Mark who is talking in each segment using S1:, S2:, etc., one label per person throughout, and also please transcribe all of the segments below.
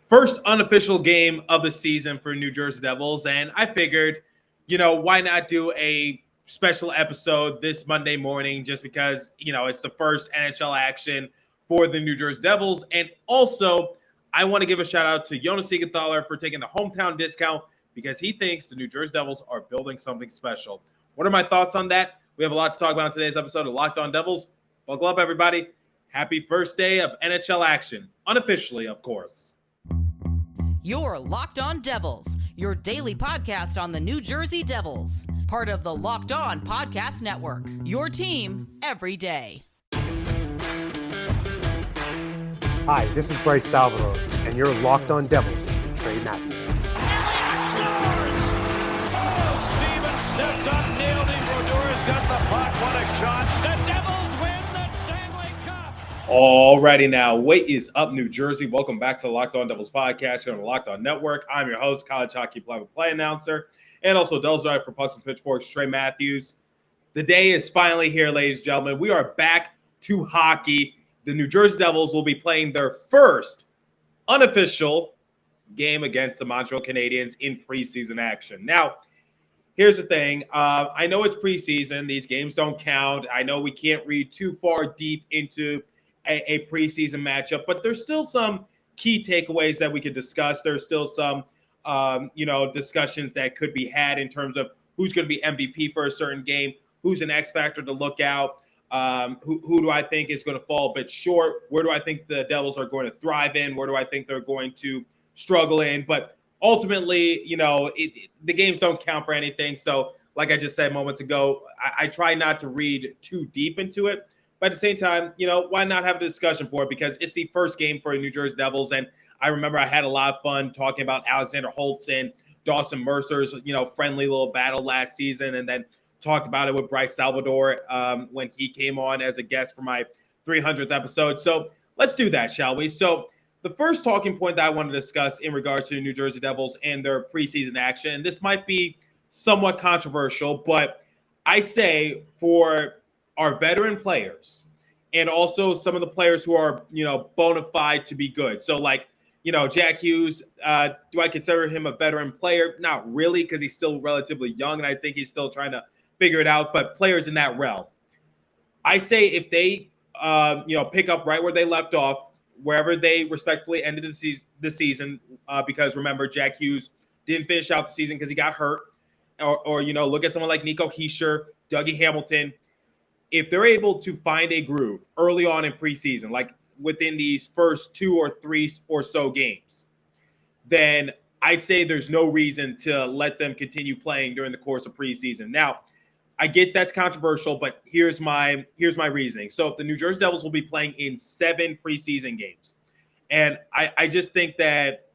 S1: First unofficial game of the season for New Jersey Devils, and I figured, why not do a special episode this Monday morning just because, it's the first NHL action for the New Jersey Devils. And also, I want to give a shout out to Jonas Siegenthaler for taking the hometown discount because he thinks the New Jersey Devils are building something special. What are my thoughts on that? We have a lot to talk about in today's episode of Locked On Devils. Buckle up, everybody. Happy first day of NHL action. Unofficially, of course.
S2: You're Locked On Devils, your daily podcast on the New Jersey Devils. Part of the Locked On Podcast Network, your team every day.
S3: Hi, this is Bryce Salvador, and you're Locked On Devils with Trey Matthews.
S4: Scores! Oh, Steven stepped up, nailed him. Brodor's got the puck. What a shot. The Devils win the Stanley Cup.
S1: Alrighty now, what is up, New Jersey? Welcome back to the Locked On Devils podcast here on the Locked On Network. I'm your host, college hockey play-by-play announcer, and also Devils writer for Pucks and Pitchforks, Trey Matthews. The day is finally here, ladies and gentlemen. We are back to hockey. The New Jersey Devils will be playing their first unofficial game against the Montreal Canadiens in preseason action. Now, here's the thing. I know it's preseason. These games don't count. I know we can't read too far deep into a preseason matchup, but there's still some key takeaways that we could discuss. There's still some, discussions that could be had in terms of who's going to be MVP for a certain game, who's an X factor to look out. Who do I think is going to fall a bit short? Where do I think the Devils are going to thrive in? Where do I think they're going to struggle in? But ultimately, the games don't count for anything. So like I just said moments ago, I try not to read too deep into it. But at the same time, why not have a discussion for it? Because it's the first game for the New Jersey Devils. And I remember I had a lot of fun talking about Alexander Holtz and Dawson Mercer's, friendly little battle last season. And then talked about it with Bryce Salvador when he came on as a guest for my 300th episode. So let's do that, shall we? So the first talking point that I want to discuss in regards to the New Jersey Devils and their preseason action, and this might be somewhat controversial, but I'd say for our veteran players and also some of the players who are, bona fide to be good. So like, Jack Hughes, do I consider him a veteran player? Not really, because he's still relatively young, and I think he's still trying to figure it out, but players in that realm. I say if they, pick up right where they left off, wherever they respectfully ended the season, because remember, Jack Hughes didn't finish out the season because he got hurt, or look at someone like Nico Hischier, Dougie Hamilton. If they're able to find a groove early on in preseason, like within these first 2 or 3 or so games, then I'd say there's no reason to let them continue playing during the course of preseason. Now, I get that's controversial, but here's my reasoning. So the New Jersey Devils will be playing in 7 preseason games. And I just think that,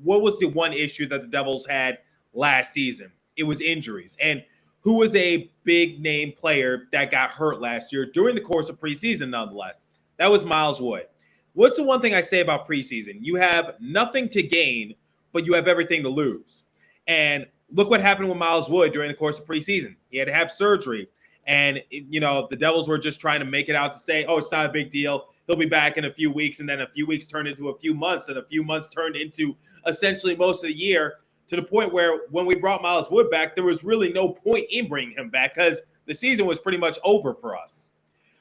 S1: what was the one issue that the Devils had last season? It was injuries. And who was a big name player that got hurt last year during the course of preseason, nonetheless? That was Miles Wood. What's the one thing I say about preseason? You have nothing to gain, but you have everything to lose. And look what happened with Miles Wood during the course of preseason. He had to have surgery. And, the Devils were just trying to make it out to say, oh, it's not a big deal. He'll be back in a few weeks. And then a few weeks turned into a few months. And a few months turned into essentially most of the year, to the point where when we brought Miles Wood back, there was really no point in bringing him back because the season was pretty much over for us.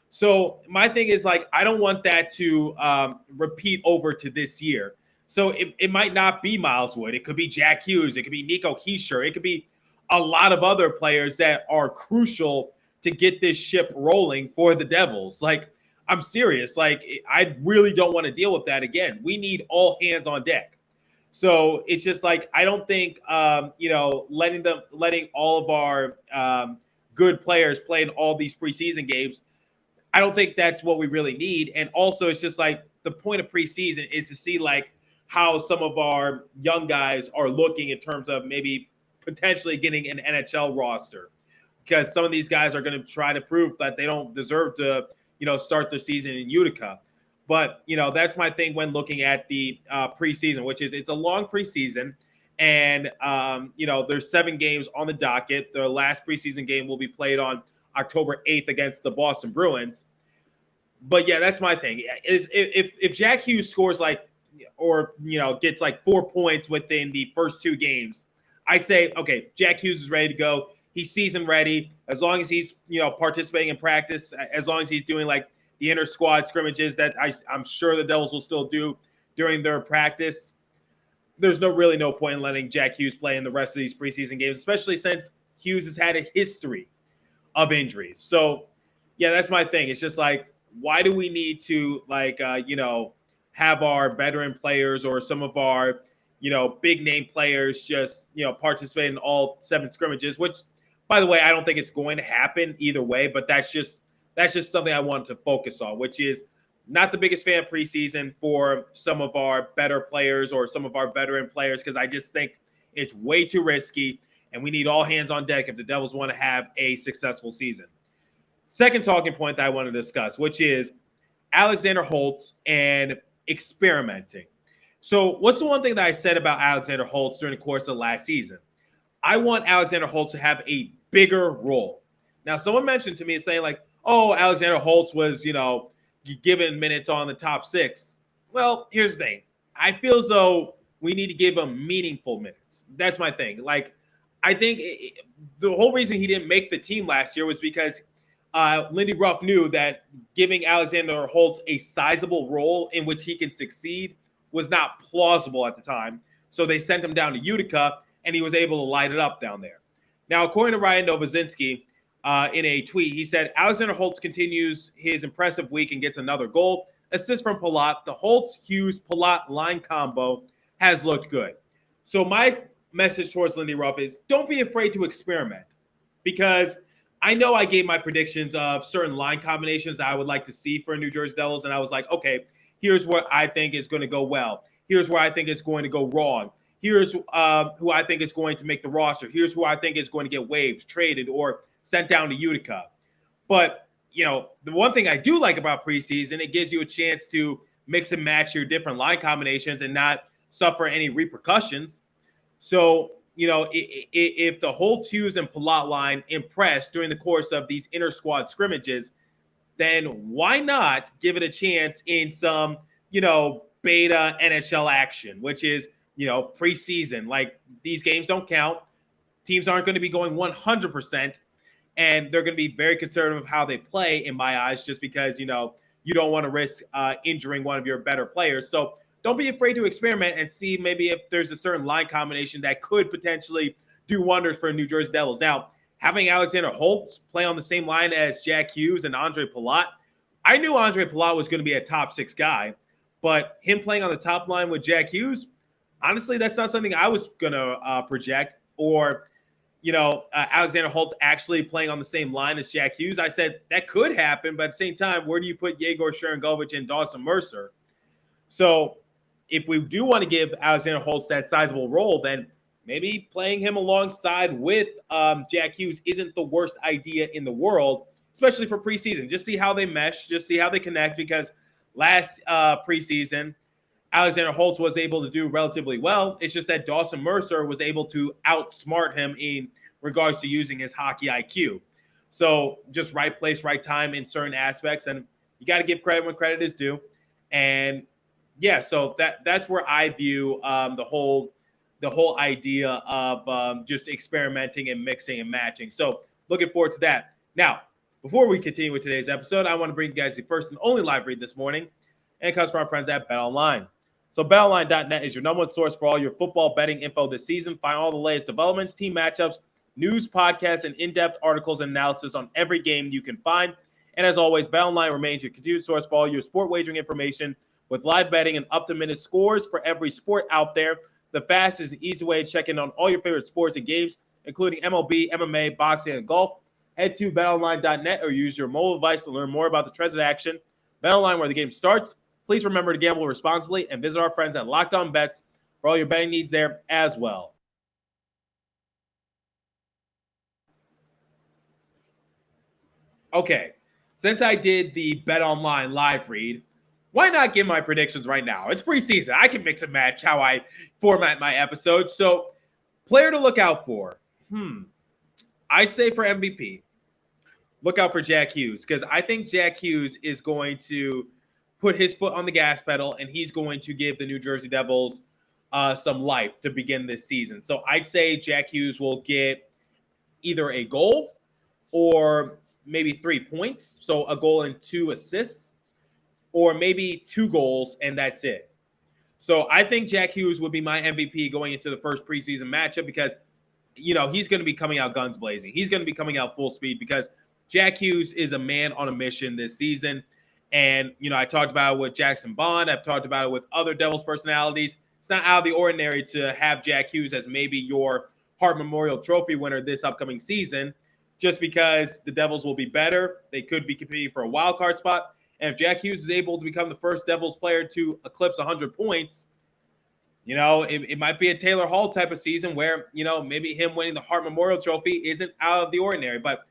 S1: So my thing is, like, I don't want that to repeat over to this year. So it might not be Miles Wood. It could be Jack Hughes. It could be Nico Hischier. It could be a lot of other players that are crucial to get this ship rolling for the Devils. Like, I'm serious. Like, I really don't want to deal with that again. We need all hands on deck. So it's just like, I don't think, letting all of our good players play in all these preseason games, I don't think that's what we really need. And also, it's just like the point of preseason is to see like how some of our young guys are looking in terms of maybe potentially getting an NHL roster, because some of these guys are going to try to prove that they don't deserve to, start the season in Utica. But, that's my thing when looking at the preseason, which is it's a long preseason. And, there's 7 games on the docket. The last preseason game will be played on October 8th against the Boston Bruins. But, yeah, that's my thing. Is if Jack Hughes scores like or gets like 4 points within the first 2 games, I'd say, okay, Jack Hughes is ready to go. He's season ready. As long as he's participating in practice, as long as he's doing like the inter squad scrimmages that I'm sure the Devils will still do during their practice, there's really no point in letting Jack Hughes play in the rest of these preseason games, especially since Hughes has had a history of injuries. So, yeah, that's my thing. It's just like, why do we need to have our veteran players or some of our big name players just participate in all 7 scrimmages? Which, by the way, I don't think it's going to happen either way. But that's just something I wanted to focus on, which is not the biggest fan of preseason for some of our better players or some of our veteran players, because I just think it's way too risky, and we need all hands on deck if the Devils want to have a successful season. Second talking point that I want to discuss, which is Alexander Holtz and experimenting. So what's the one thing that I said about Alexander Holtz during the course of last season? I want Alexander Holtz to have a bigger role. Now, someone mentioned to me saying like, oh, Alexander Holtz was, given minutes on the top 6. Well, here's the thing. I feel as though we need to give him meaningful minutes. That's my thing. Like, I think the whole reason he didn't make the team last year was because Lindy Ruff knew that giving Alexander Holtz a sizable role in which he can succeed was not plausible at the time. So they sent him down to Utica, and he was able to light it up down there. Now, according to Ryan Novozinski, in a tweet, he said, Alexander Holtz continues his impressive week and gets another goal. Assist from Palat. The Holtz-Hughes-Palat line combo has looked good. So my message towards Lindy Ruff is don't be afraid to experiment, because I know I gave my predictions of certain line combinations that I would like to see for New Jersey Devils, and I was like, okay, here's what I think is going to go well. Here's where I think it's going to go wrong. Here's who I think is going to make the roster. Here's who I think is going to get waived, traded, or sent down to Utica. But, the one thing I do like about preseason, it gives you a chance to mix and match your different line combinations and not suffer any repercussions. So, if the Holtz, Hughes, and Palat line impress during the course of these inter-squad scrimmages, then why not give it a chance in some, beta NHL action, which is, preseason. Like, these games don't count. Teams aren't going to be going 100%, and they're going to be very conservative of how they play, in my eyes, just because, you don't want to risk injuring one of your better players. So don't be afraid to experiment and see maybe if there's a certain line combination that could potentially do wonders for New Jersey Devils. Now, having Alexander Holtz play on the same line as Jack Hughes and Andre Palat, I knew Andre Palat was going to be a top 6 guy, but him playing on the top line with Jack Hughes, honestly, that's not something I was going to project. Or, Alexander Holtz actually playing on the same line as Jack Hughes. I said that could happen, but at the same time, where do you put Yegor Sharangovich and Dawson Mercer? So if we do want to give Alexander Holtz that sizable role, then maybe playing him alongside with Jack Hughes isn't the worst idea in the world, especially for preseason. Just see how they mesh, just see how they connect, because last preseason, Alexander Holtz was able to do relatively well. It's just that Dawson Mercer was able to outsmart him in regards to using his hockey IQ. So just right place, right time in certain aspects. And you got to give credit when credit is due. And yeah, so that's where I view the whole idea of just experimenting and mixing and matching. So looking forward to that. Now, before we continue with today's episode, I want to bring you guys the first and only live read this morning. And it comes from our friends at BetOnline. So BetOnline.net is your number one source for all your football betting info this season. Find all the latest developments, team matchups, news, podcasts, and in-depth articles and analysis on every game you can find. And as always, BetOnline remains your continued source for all your sport wagering information with live betting and up-to-minute scores for every sport out there. The fastest and easy way to check in on all your favorite sports and games, including MLB, MMA, boxing, and golf. Head to BetOnline.net or use your mobile device to learn more about the trends in action. BetOnline, where the game starts. Please remember to gamble responsibly and visit our friends at Locked On Bets for all your betting needs there as well. Okay, since I did the BetOnline live read, why not give my predictions right now? It's preseason. I can mix and match how I format my episodes. So, player to look out for. I say for MVP, look out for Jack Hughes, because I think Jack Hughes is going to put his foot on the gas pedal, and he's going to give the New Jersey Devils some life to begin this season. So I'd say Jack Hughes will get either a goal or maybe 3 points. So a goal and 2 assists, or maybe 2 goals, and that's it. So I think Jack Hughes would be my MVP going into the first preseason matchup because, he's going to be coming out guns blazing. He's going to be coming out full speed because Jack Hughes is a man on a mission this season. And, I talked about it with Jackson Bond. I've talked about it with other Devils personalities. It's not out of the ordinary to have Jack Hughes as maybe your Hart Memorial Trophy winner this upcoming season, just because the Devils will be better. They could be competing for a wild card spot. And if Jack Hughes is able to become the first Devils player to eclipse 100 points, it might be a Taylor Hall type of season where, maybe him winning the Hart Memorial Trophy isn't out of the ordinary. But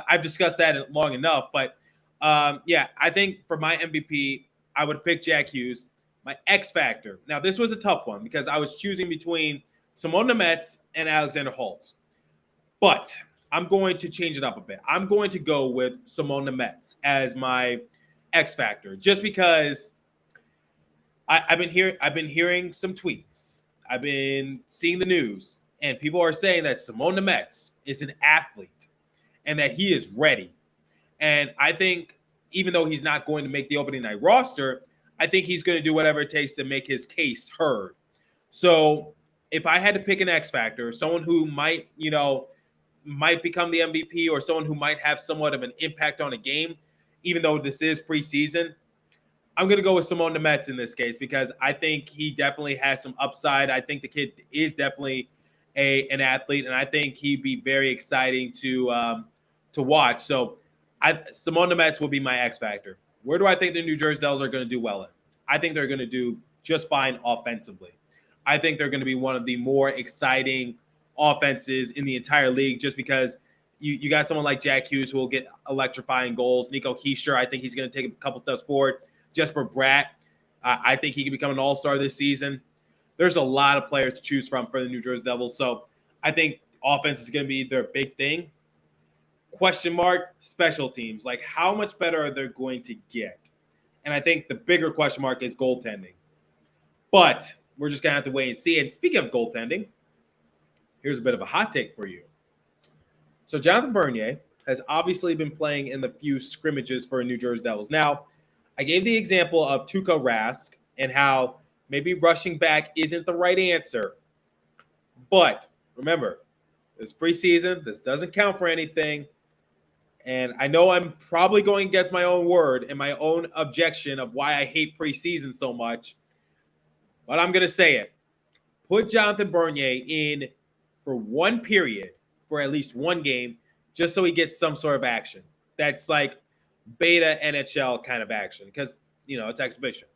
S1: I've discussed that long enough. But, I think for my MVP, I would pick Jack Hughes. My X factor. Now, this was a tough one because I was choosing between Simon Nemec and Alexander Holtz. But I'm going to change it up a bit. I'm going to go with Simon Nemec as my X factor, just because I've been hearing some tweets. I've been seeing the news, and people are saying that Simon Nemec is an athlete and that he is ready. And I think even though he's not going to make the opening night roster, I think he's going to do whatever it takes to make his case heard. So if I had to pick an X factor, someone who might become the MVP or someone who might have somewhat of an impact on a game, even though this is preseason, I'm going to go with Simon Nemec in this case because I think he definitely has some upside. I think the kid is definitely an athlete, and I think he'd be very exciting to watch. So Simon Nemec will be my X factor. Where do I think the New Jersey Devils are going to do well in? I think they're going to do just fine offensively. I think they're going to be one of the more exciting offenses in the entire league just because you got someone like Jack Hughes who will get electrifying goals. Nico Hischier, I think he's going to take a couple steps forward. Jesper Bratt, I think he can become an all-star this season. There's a lot of players to choose from for the New Jersey Devils, so I think offense is going to be their big thing. Question mark, special teams. Like, how much better are they going to get? And I think the bigger question mark is goaltending. But we're just going to have to wait and see. And speaking of goaltending, here's a bit of a hot take for you. So Jonathan Bernier has obviously been playing in the few scrimmages for New Jersey Devils. Now, I gave the example of Tuukka Rask and how maybe rushing back isn't the right answer. But remember, it's preseason. This doesn't count for anything. And I know I'm probably going against my own word and my own objection of why I hate preseason so much. But I'm going to say it. Put Jonathan Bernier in for one period for at least one game just so he gets some sort of action. That's like beta NHL kind of action because, it's exhibition.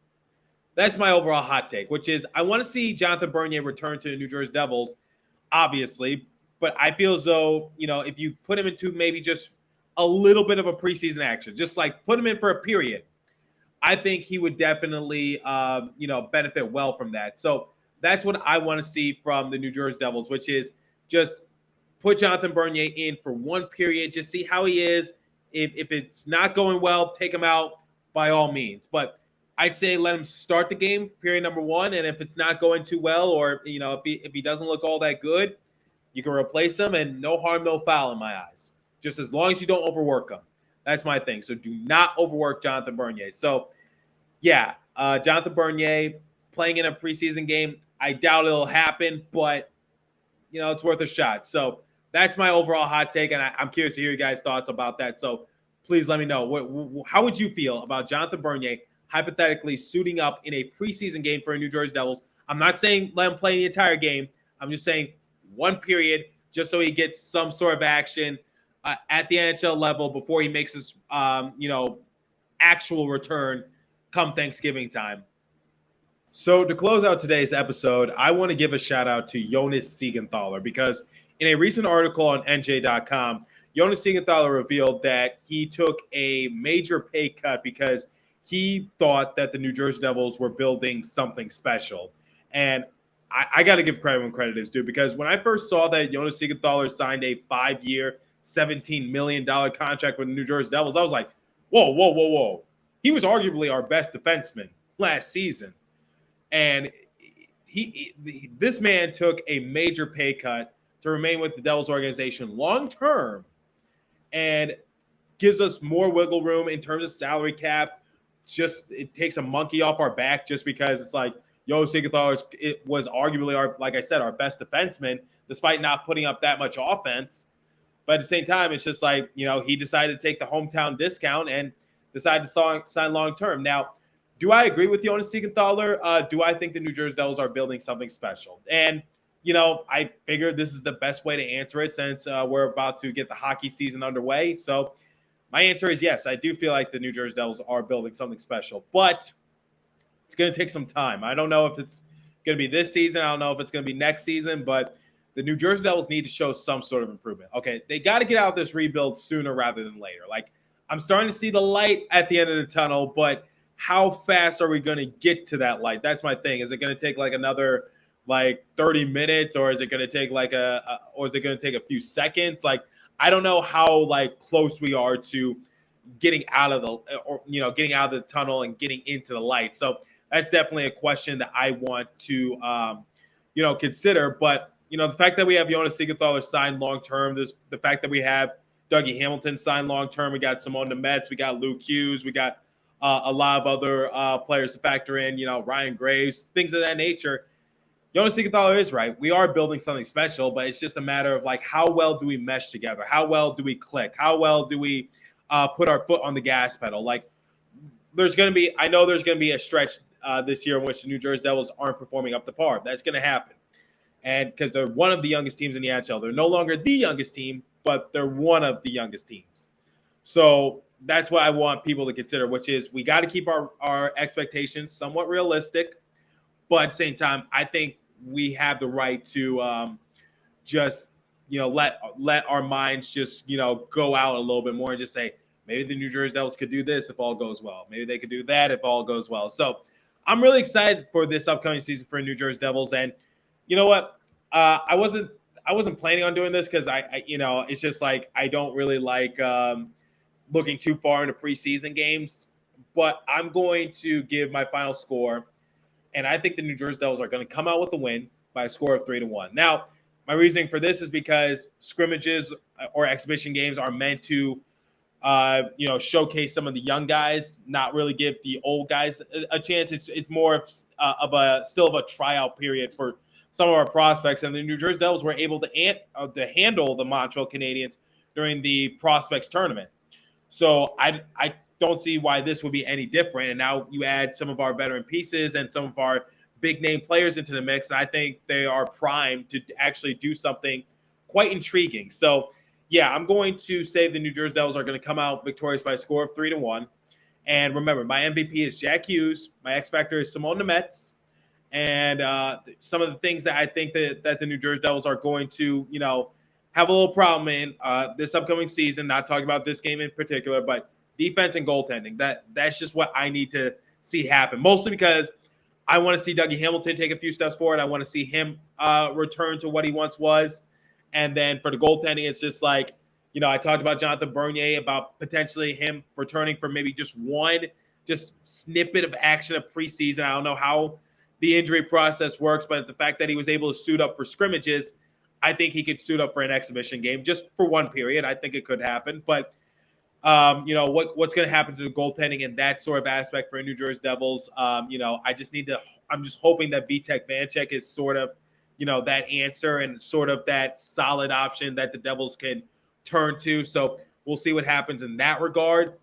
S1: That's my overall hot take, which is I want to see Jonathan Bernier return to the New Jersey Devils, obviously. But I feel as though, if you put him into maybe just a little bit of a preseason action, just like put him in for a period, I think he would definitely, benefit well from that. So that's what I want to see from the New Jersey Devils, which is just put Jonathan Bernier in for one period, just see how he is. If it's not going well, take him out by all means. But I'd say let him start the game, period number one. And if it's not going too well, or, if he doesn't look all that good, you can replace him, and no harm, no foul in my eyes. Just as long as you don't overwork him. That's my thing. So do not overwork Jonathan Bernier. So, yeah, Jonathan Bernier playing in a preseason game, I doubt it'll happen, but, it's worth a shot. So that's my overall hot take, and I'm curious to hear you guys' thoughts about that. So please let me know. How would you feel about Jonathan Bernier hypothetically suiting up in a preseason game for the New Jersey Devils? I'm not saying let him play the entire game. I'm just saying one period just so he gets some sort of action at the NHL level before he makes his, actual return come Thanksgiving time. So to close out today's episode, I want to give a shout out to Jonas Siegenthaler because in a recent article on NJ.com, Jonas Siegenthaler revealed that he took a major pay cut because he thought that the New Jersey Devils were building something special. And I got to give credit when credit is due because when I first saw that Jonas Siegenthaler signed a 5-year, $17 million contract with the New Jersey Devils, I was like, whoa. he was arguably our best defenseman last season. And this man took a major pay cut to remain with the Devils organization long term and gives us more wiggle room in terms of salary cap. It takes a monkey off our back just because it's like Jonas Siegenthaler was arguably our best defenseman, despite not putting up that much offense. But at the same time, it's just like, he decided to take the hometown discount and decided to sign long term. Now, do I agree with Jonas Siegenthaler? Do I think the New Jersey Devils are building something special? And, I figured this is the best way to answer it since we're about to get the hockey season underway. So my answer is yes. I do feel like the New Jersey Devils are building something special, but it's going to take some time. I don't know if it's going to be this season. I don't know if it's going to be next season, but the New Jersey Devils need to show some sort of improvement. Okay, they got to get out of this rebuild sooner rather than later. Like, I'm starting to see the light at the end of the tunnel, but how fast are we going to get to that light? That's my thing. Is it going to take like another 30 minutes, or is it going to take a few seconds? Like, I don't know how close we are to getting out of the tunnel and getting into the light. So that's definitely a question that I want to consider. But the fact that we have Jonas Siegenthaler signed long term, the fact that we have Dougie Hamilton signed long term, we got Simone Nemets, we got Luke Hughes, we got a lot of other players to factor in, Ryan Graves, things of that nature. Jonas Siegenthaler is right. We are building something special, but it's just a matter of how well do we mesh together? How well do we click? How well do we put our foot on the gas pedal? I know there's going to be a stretch this year in which the New Jersey Devils aren't performing up to par. That's going to happen. And because they're one of the youngest teams in the NHL. They're no longer the youngest team, but they're one of the youngest teams. So that's what I want people to consider, which is we got to keep our expectations somewhat realistic. But at the same time, I think we have the right to just, let our minds just, go out a little bit more and just say, maybe the New Jersey Devils could do this if all goes well. Maybe they could do that if all goes well. So I'm really excited for this upcoming season for New Jersey Devils. And you know what? I wasn't planning on doing this because it's just I don't really like looking too far into preseason games. But I'm going to give my final score. And I think the New Jersey Devils are going to come out with a win by a score of 3-1. Now, my reasoning for this is because scrimmages or exhibition games are meant to, showcase some of the young guys, not really give the old guys a chance. It's more of a tryout period for some of our prospects. And the New Jersey Devils were able to handle the Montreal Canadiens during the prospects tournament. So I don't see why this would be any different. And now you add some of our veteran pieces and some of our big name players into the mix. And I think they are primed to actually do something quite intriguing. So yeah, I'm going to say the New Jersey Devils are going to come out victorious by a score of 3-1. And remember, my MVP is Jack Hughes. My X Factor is Simone Nemets. And some of the things that I think that the New Jersey Devils are going to, have a little problem in this upcoming season, not talking about this game in particular, but defense and goaltending. That's just what I need to see happen. Mostly because I want to see Dougie Hamilton take a few steps forward. I want to see him return to what he once was. And then for the goaltending, it's just I talked about Jonathan Bernier, about potentially him returning for maybe just one snippet of action of preseason. I don't know how the injury process works, but the fact that he was able to suit up for scrimmages, I think he could suit up for an exhibition game just for one period. I think it could happen. But what's going to happen to the goaltending in that sort of aspect for New Jersey Devils? I'm just hoping that Vitek Vanecek is sort of, that answer and sort of that solid option that the Devils can turn to. So we'll see what happens in that regard.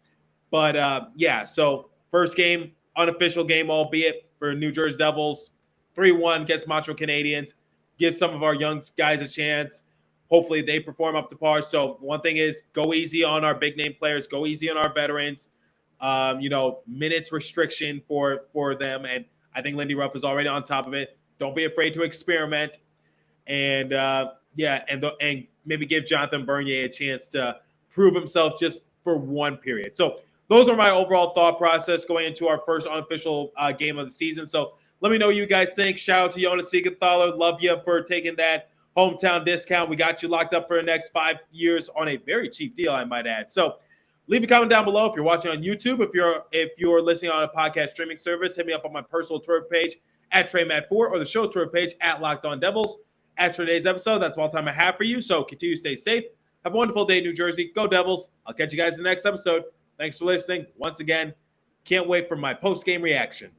S1: But so first game, unofficial game, albeit for New Jersey Devils, 3-1 against Montreal Canadiens, gives some of our young guys a chance. Hopefully they perform up to par. So one thing is go easy on our big name players, go easy on our veterans. Minutes restriction for them, and I think Lindy Ruff is already on top of it. Don't be afraid to experiment, and and maybe give Jonathan Bernier a chance to prove himself just for one period. So those are my overall thought process going into our first unofficial game of the season. So let me know what you guys think. Shout out to Jonas Siegenthaler. Love you for taking that hometown discount. We got you locked up for the next 5 years on a very cheap deal, I might add. So Leave a comment down below if you're watching on YouTube. If you're listening on a podcast streaming service, hit me up on my personal Twitter page at TreyMat4 or the show's Twitter page at Locked On Devils. As for today's episode, that's all the time I have for you. So continue to stay safe. Have a wonderful day in New Jersey. Go Devils. I'll catch you guys in the next episode. Thanks for listening. Once again, can't wait for my post-game reaction.